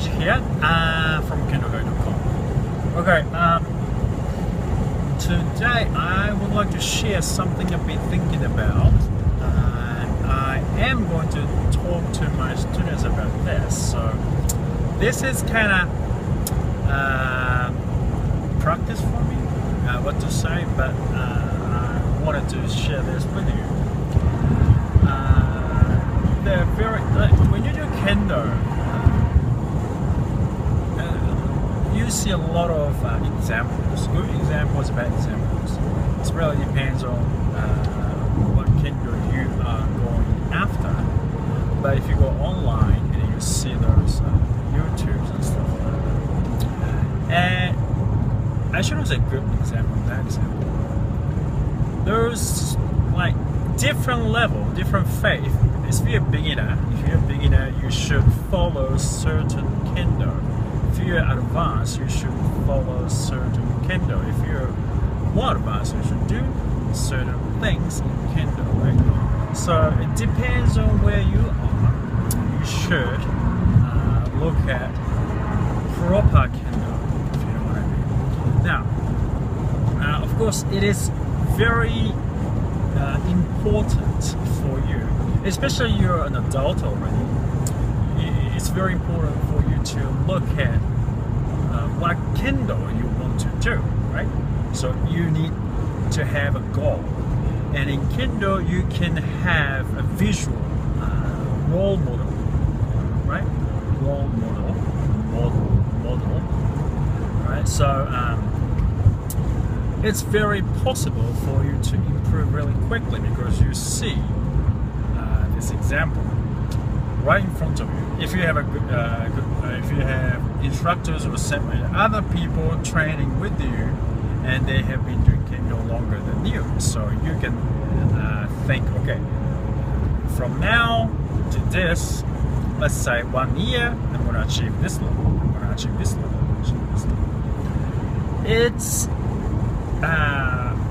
Koji here from Kendo.com. Okay, today I would like to share something I've been thinking about. I am going to talk to my students about this. So this is kind of practice for me, what to say, but I wanted to share this with you. They're very, when you do Kendo, you see a lot of examples, good examples, bad examples. It really depends on what Kendo you are going after. But if you go online and you see those YouTubes and stuff like that, and I shouldn't say good example, bad example. There's like different level, different faith. If you're a beginner, you should follow certain Kendo. If you're advanced, you should follow certain Kendo. If you're more advanced, you should do certain things in Kendo, right? So it depends on where you are. You should look at proper Kendo, if you know what I mean. Now, of course, it is very important for you, especially you're an adult already. It's very important for you to look at what Kendo you want to do, right? So you need to have a goal, and in Kendo you can have a visual role model, right? Role model, right? So it's very possible for you to improve really quickly because you see this example right in front of you. If you have a good, if you have instructors or other people training with you, and they have been doing Kendo longer than you, so you can think, okay, from now to this, let's say 1 year, I'm going to achieve this level. I'm going to achieve this level. It's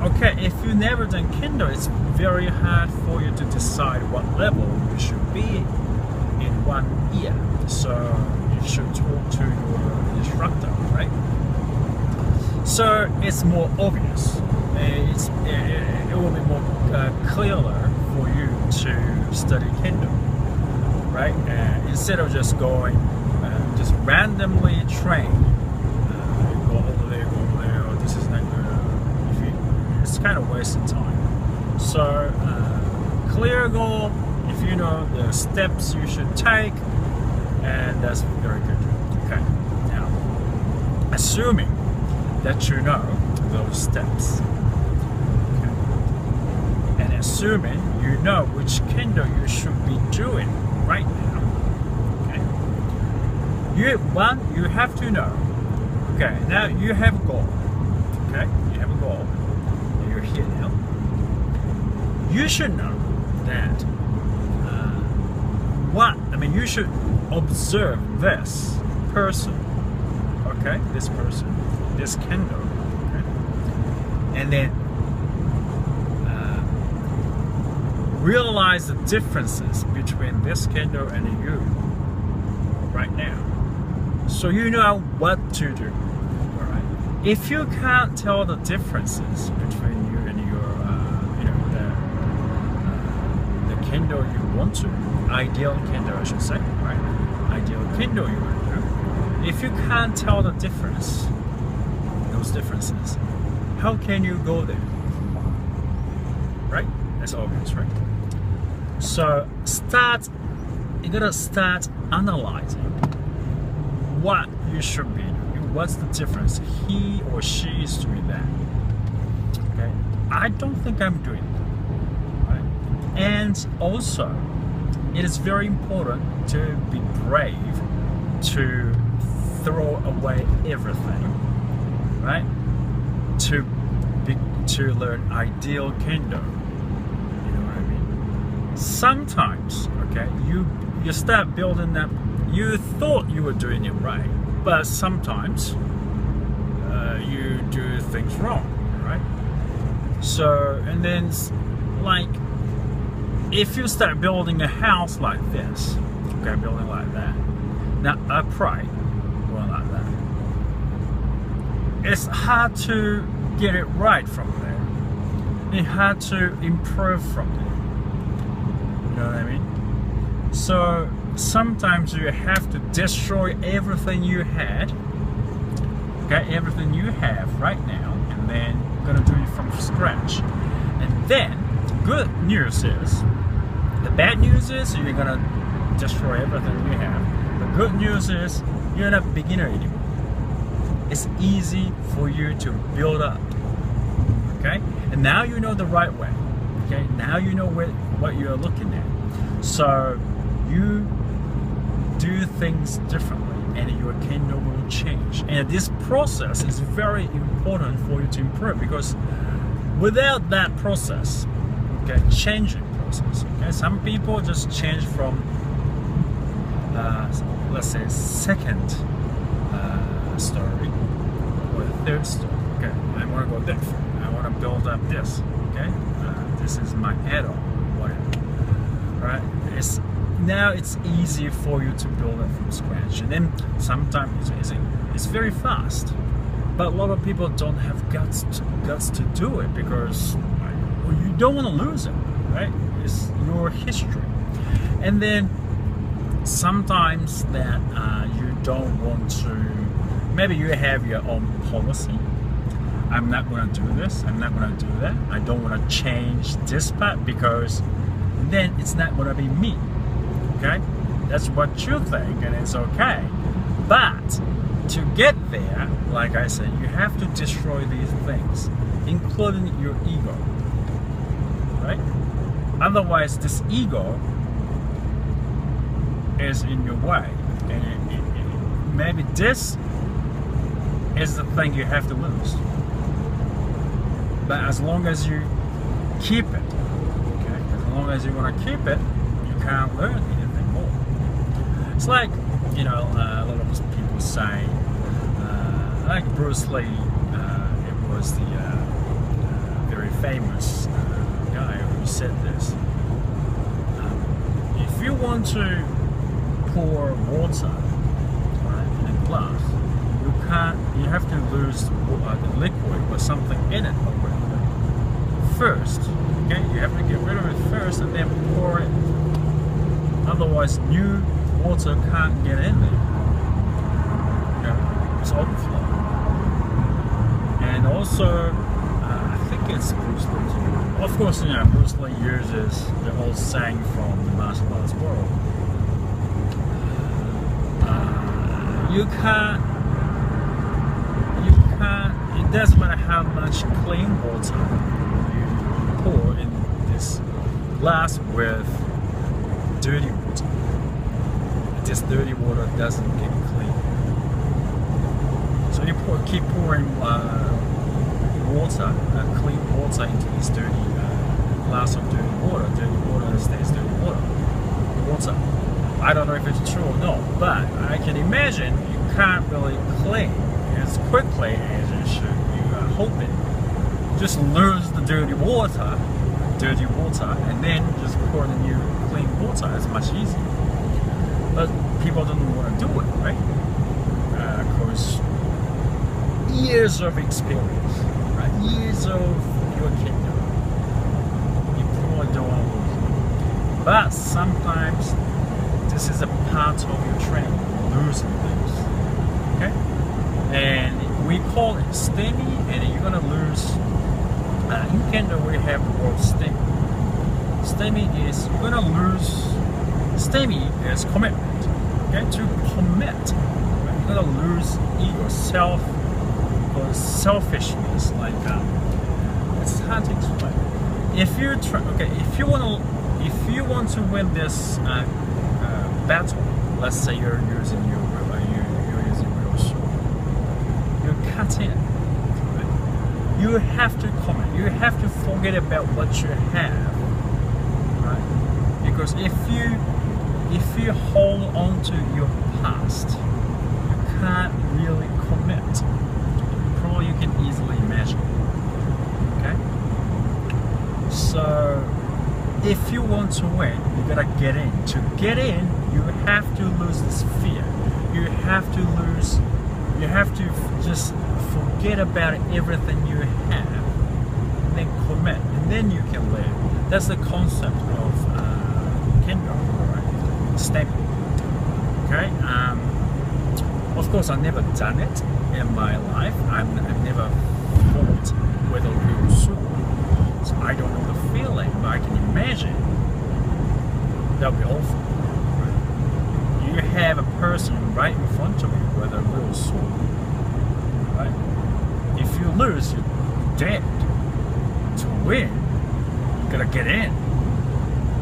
okay, if you've never done Kendo, it's very hard for you to decide what level you should be in 1 year. So you should talk to your instructor, right? So it's more obvious. It will be more clearer for you to study Kendo, right? Instead of just going, just randomly train. Go over there, or this is not good. It's kind of wasting time. So clear goal, if you know the steps you should take, and that's very good. Okay, now assuming that you know those steps, okay, and assuming you know which Kendo you should be doing right now, okay, you have to know. Okay, now you have a goal. Okay, you have a goal. You're here now. You should know that you should observe this person. Okay, this person, this Kendo. Okay, and then realize the differences between this Kendo and you right now. So you know what to do. If you can't tell the differences between you and your, the Kendo you want to, ideal Kendo I should say, right? Ideal Kendo you want to do. If you can't tell the difference, those differences, how can you go there? Right? That's obvious, right? So you gotta start analyzing what you should be doing. What's the difference? He or she is doing that. Okay, I don't think I'm doing that. Right? And also, it is very important to be brave to throw away everything, right? To learn ideal Kendo. You know what I mean? Sometimes, okay, you start building up. You thought you were doing it right. But sometimes you do things wrong, right? So, and then like if you start building a house like this, okay, building like that, now upright, it's hard to get it right from there. It's hard to improve from there. You know what I mean? So sometimes you have to destroy everything you had, okay, everything you have right now, and then you're gonna do it from scratch. And then good news is, the bad news is you're gonna destroy everything you have. The good news is you're not a beginner anymore. It's easy for you to build up, okay? And now you know the right way, okay? Now you know what you're looking at. So you do things differently and your Kendo will change. And this process is very important for you to improve, because without that process, okay, changing process, okay, some people just change from let's say second story or third story. Okay, I want to go different. I want to build up this. Okay, this is my add-on, whatever. Right? Now it's easy for you to build it from scratch, and then sometimes it's very fast. But a lot of people don't have guts to do it, because you don't want to lose it, right? It's your history. And then sometimes that you don't want to, maybe you have your own policy. I'm not going to do this, I'm not going to do that, I don't want to change this part, because then it's not going to be me. Okay, that's what you think, and it's okay. But to get there, like I said, you have to destroy these things, including your ego, right? Otherwise, this ego is in your way, and maybe this is the thing you have to lose. But as long as you keep it, okay, as long as you want to keep it, you can't learn anything more. It's like, you know, a lot of people say, like Bruce Lee, it was the very famous guy who said this. If you want to pour water, right, in a glass, you have to lose the liquid or something in it already. First, okay, you have to get rid of it first and then pour it. Otherwise, new water can't get in there. You know, it's overflow. And also, I think it's Bruce Lee. Of course, you know, Bruce Lee uses the old saying from the martial arts world. You can't, it doesn't matter how much clean water you pour in this glass with dirty water. This dirty water doesn't get clean. So you keep pouring water, clean water into this dirty glass of dirty water. Dirty water stays dirty water. I don't know if it's true or not, but I can imagine you can't really clean as quickly as you should. You are hoping. Just lose the dirty water, and then just pour the new clean water. It's much easier. But people don't want to do it, right? Because years of experience, right? Years of your Kendo. You probably don't want to lose it. But sometimes this is a part of your training, losing things. Okay? And we call it STEMI, and you're gonna lose. In Kendo, we have the word STEMI. STEMI is you're gonna lose. STEMI is commitment. Okay, to commit, you're gonna lose ego, or selfishness. Like it's hard to explain. If you want to win this battle, let's say you're using your real sword, you cut in. Right? You have to commit. You have to forget about what you have, right? Because if you hold on to your past, you can't really commit. Probably you can easily imagine. Okay? So if you want to win, you gotta get in. To get in, you have to lose this fear. You have to lose You have to just forget about everything you have, and then commit, and then you can live. That's the concept of Kendo, right? Stepping. Okay. Of course, I've never done it in my life. I've never fought with a real sword, so I don't know the feeling, but I can imagine that'll be awful. Right? You have a person right in front of you with a real sword. Right? If you lose, you're dead. To win, you gotta get in.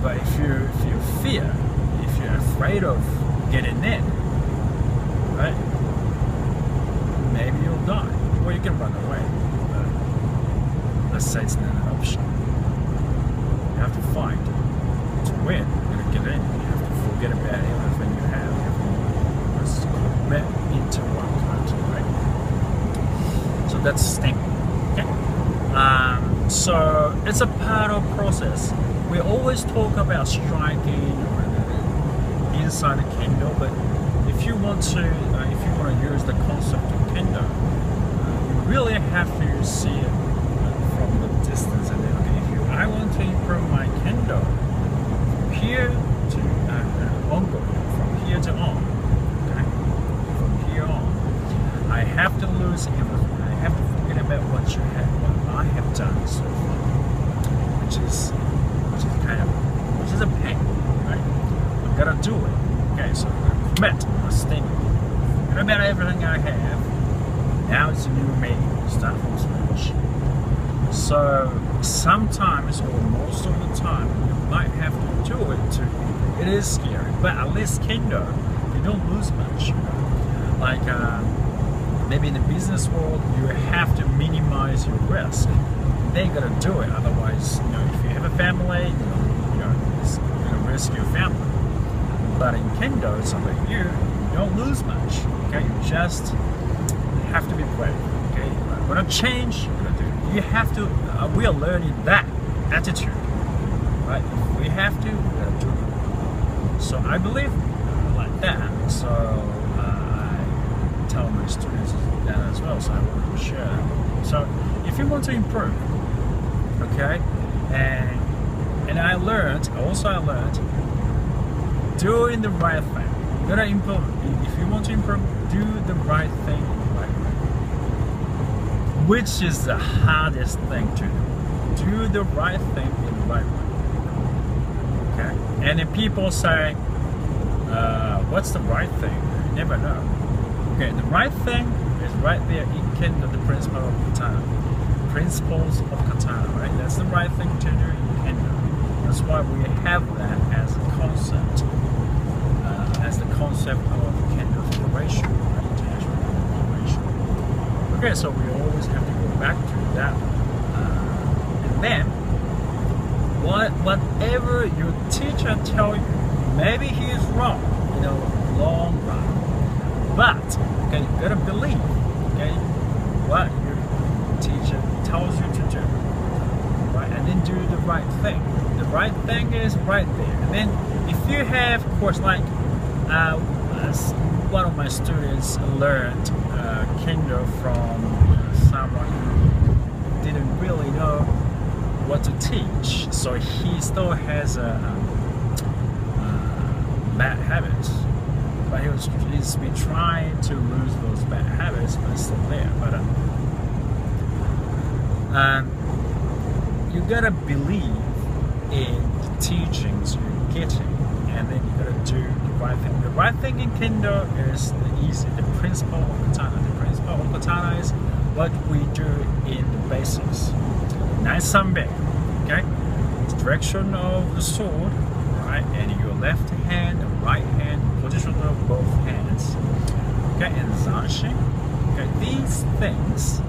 But if you fear, if you're afraid of getting in, right? Maybe you'll die, or you can run away. But let's say it's not an option. You have to fight to win. You gotta get in. You have to forget about everything you have. You have to just commit into one country, right? So that's step. Okay. So it's a part of process. We always talk about striking or inside the Kendo, but if you want to use the concept of Kendo, you really have to see it from the distance. And then, okay, I want to improve my Kendo from here to ongoing, from here to on. Okay, from here on, I have to lose everything. I have to forget about what I have done so far, which is a pain, right? I've got to do it. Okay, so I'm going to commit. I'm going to stay. Forget about everything I have. Now it's a new me. Start from scratch. So sometimes, or most of the time, you might have to do it too. It is scary, but at least Kendo, you don't lose much. Like maybe in the business world, you have to minimize your risk. Then you gotta do it. Otherwise, if you have a family, you're gonna risk your family. But in Kendo, it's like you don't lose much. Okay, you just have to be brave. Okay, you're gonna change. You're gonna do. You have to. We are learning that attitude, right? If we have to, we gotta do it. So I believe like that. So I tell my students that as well. So I want to share that. So if you want to improve, okay, and I learned doing the right thing. You gotta improve. If you want to improve, do the right thing the right way. Which is the hardest thing to do. Do the right thing in the right way. Okay? And if people say, what's the right thing? You never know. Okay, the right thing is right there in Kendo, the principle of katana. Principles of katana, right? That's the right thing to do in Kendo. That's why we have that as a concept. As the concept of Kendo Federation, right? International Federation. Okay, so we always have to go back to that. And then, whatever your teacher tells you, maybe he is wrong in the long run. But, okay, you gotta believe, okay, what your teacher tells you to do, right? And then do the right thing. The right thing is right there. And then, if you have, of course, like, one of my students learned Kendo from someone who didn't really know what to teach, so he still has bad habits, but he's been trying to lose those bad habits, but it's still there. But you gotta believe in the teachings you're getting, and then you gotta do the right thing. The right thing in Kendo is the principle of katana. The principle of katana is what we do in the basics. Nice sanbei, okay? The direction of the sword, right? And your left hand and right hand, position of both hands. Okay, and zanshin. Okay, these things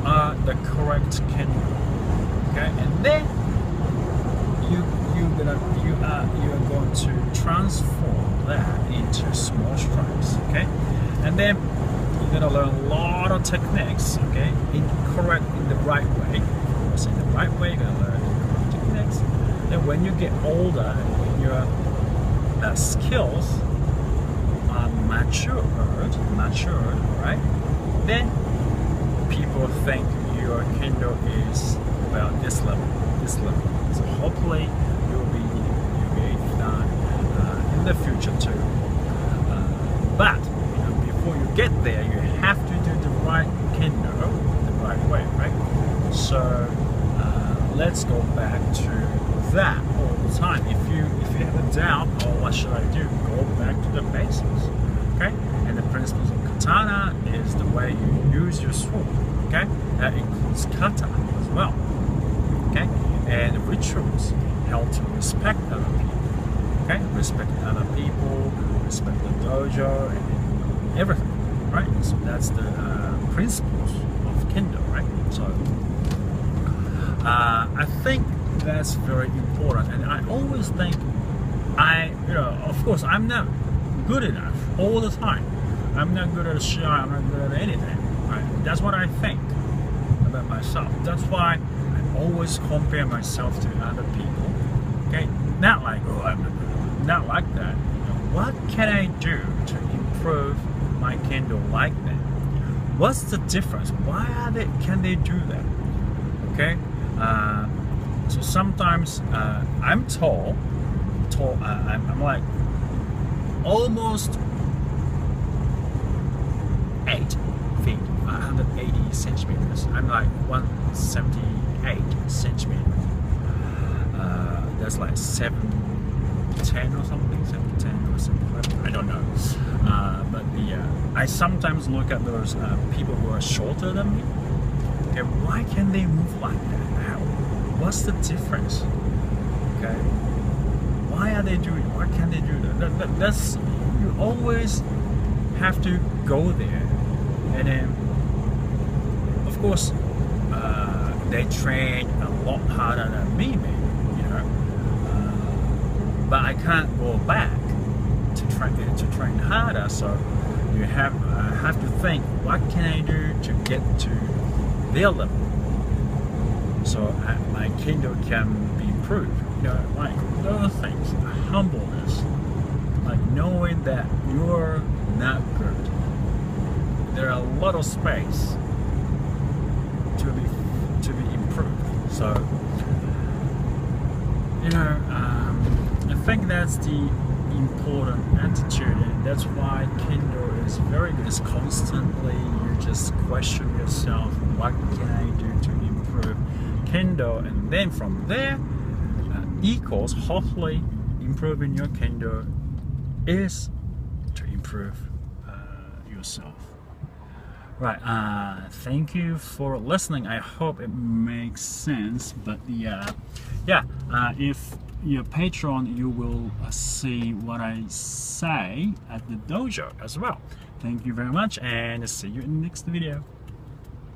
are the correct Kendo. Okay, and then you are going to transform that into small stripes. Okay, and then you're gonna learn a lot of techniques. Okay, in the right way. So in the right way, you're gonna learn the correct techniques. Then when you get older and when your skills are matured, right? Then people think your Kendo is about this level. So hopefully you'll be done in the future too. But before you get there, you have to do the right Kendo the right way, right? So let's go back to that all the time. If you have a doubt, oh, what should I do? Go back to the basics, okay? And the principles of katana is the way you use your sword, okay? That includes kata as well, okay? And rituals help to respect other people, okay? Respect other people, respect the dojo, and everything, right? So that's the principles of Kendo, right? So I think that's very important, and I always think of course I'm not good enough all the time. I'm not good at a shot, I'm not good at anything, right? That's what I think about myself. That's why I always compare myself to other people, okay? Not like, oh, I'm not good, not like that. What can I do to improve my Kendo like that? What's the difference? Can they do that? Okay? So sometimes I'm tall. I'm like almost 8 feet, 180 centimeters. I'm like 178 centimeters. That's like 7'10" or something, 7'10" or something. I don't know. But I sometimes look at those people who are shorter than me. Okay, why can they move like that? What's the difference? Okay, why are they doing? Why can't they do that? That's you always have to go there, and then of course they train a lot harder than me, maybe, but I can't go back to train harder. So you have to think, what can I do to get to their level? So my Kendo can be improved. Like those things, humbleness, like knowing that you're not good. There are a lot of space to be improved. So I think that's the important attitude, and that's why Kendo is very good. It's constantly you just question yourself, what can I do to improve Kendo, and then from there equals hopefully improving your Kendo is to improve yourself. Right, thank you for listening. I hope it makes sense. But if you're Patreon, you will see what I say at the dojo as well. Thank you very much, and see you in the next video.